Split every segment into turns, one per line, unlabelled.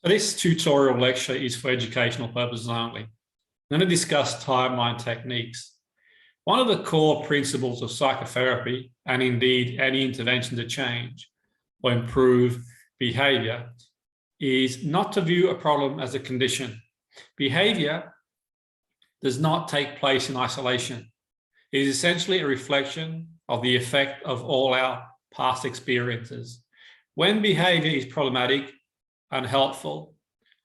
So this tutorial lecture is for educational purposes only. I'm going to discuss timeline techniques. One of the core principles of psychotherapy, and indeed any intervention to change or improve behavior, is not to view a problem as a condition. Behavior does not take place in isolation. It is essentially a reflection of the effect of all our past experiences. When behavior is problematic, unhelpful,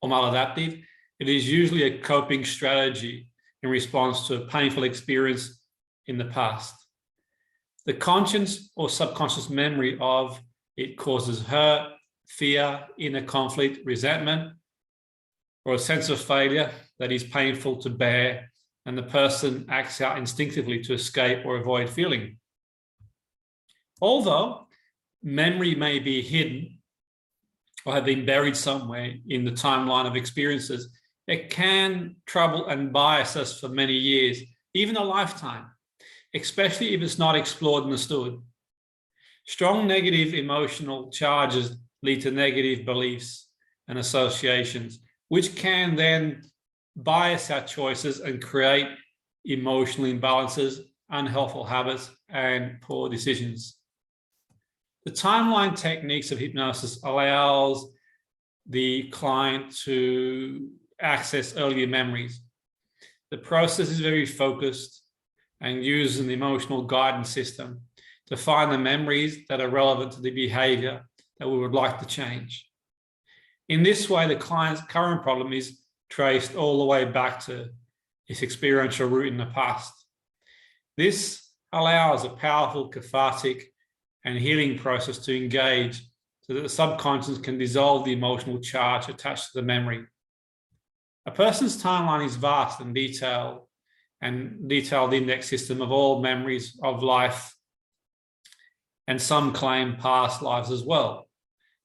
or maladaptive, it is usually a coping strategy in response to a painful experience in the past. The conscious or subconscious memory of it causes hurt, fear, inner conflict, resentment, or a sense of failure that is painful to bear, and the person acts out instinctively to escape or avoid feeling. Although memory may be hidden or have been buried somewhere in the timeline of experiences, it can trouble and bias us for many years, even a lifetime, especially if it's not explored and understood. Strong negative emotional charges lead to negative beliefs and associations, which can then bias our choices and create emotional imbalances, unhelpful habits, and poor decisions. The timeline techniques of hypnosis allows the client to access earlier memories. The process is very focused and uses an emotional guidance system to find the memories that are relevant to the behavior that we would like to change. In this way, the client's current problem is traced all the way back to his experiential root in the past. This allows a powerful, cathartic, and healing process to engage so that the subconscious can dissolve the emotional charge attached to the memory. A person's timeline is vast and detailed index system of all memories of life, and some claim past lives as well.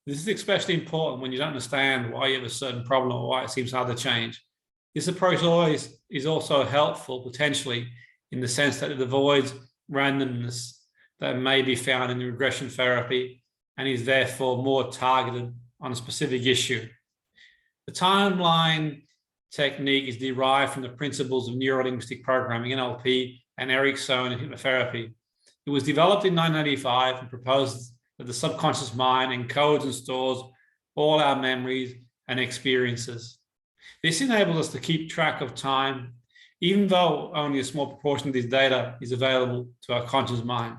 This is especially important when you don't understand why you have a certain problem or why it seems hard to change. This approach always is also helpful potentially in the sense that it avoids randomness that may be found in the regression therapy and is therefore more targeted on a specific issue. The timeline technique is derived from the principles of neuro-linguistic programming, NLP, and Erickson and hypnotherapy. It was developed in 1985 and proposed that the subconscious mind encodes and stores all our memories and experiences. This enables us to keep track of time, even though only a small proportion of this data is available to our conscious mind.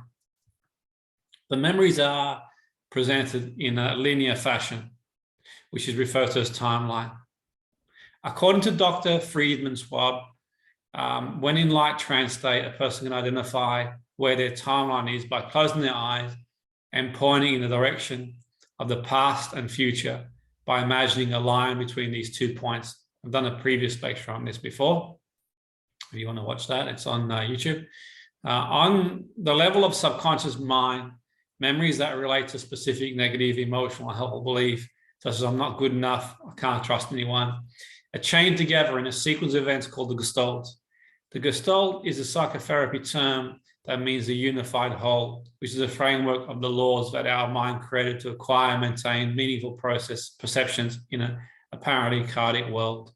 The memories are presented in a linear fashion, which is referred to as timeline. According to Dr. Friedman Schwab, when in light trance state, a person can identify where their timeline is by closing their eyes and pointing in the direction of the past and future by imagining a line between these 2 points. I've done a previous lecture on this before. If you want to watch that, it's on YouTube. On the level of subconscious mind, memories that relate to specific negative emotional or helpful belief, such as I'm not good enough, I can't trust anyone, are chained together in a sequence of events called the Gestalt. The Gestalt is a psychotherapy term that means a unified whole, which is a framework of the laws that our mind created to acquire and maintain meaningful perceptions in an apparently chaotic world.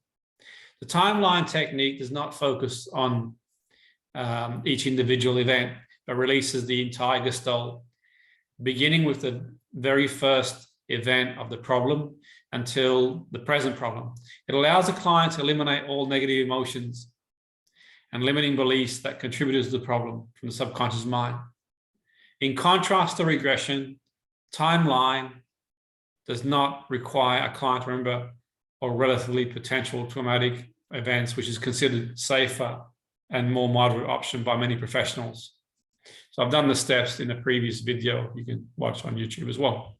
The timeline technique does not focus on each individual event, but releases the entire Gestalt, beginning with the very first event of the problem until the present problem. It allows the client to eliminate all negative emotions and limiting beliefs that contributed to the problem from the subconscious mind. In contrast to regression, timeline does not require a client to remember or relatively potential traumatic events, which is considered safer and more moderate option by many professionals. So I've done the steps in a previous video you can watch on YouTube as well.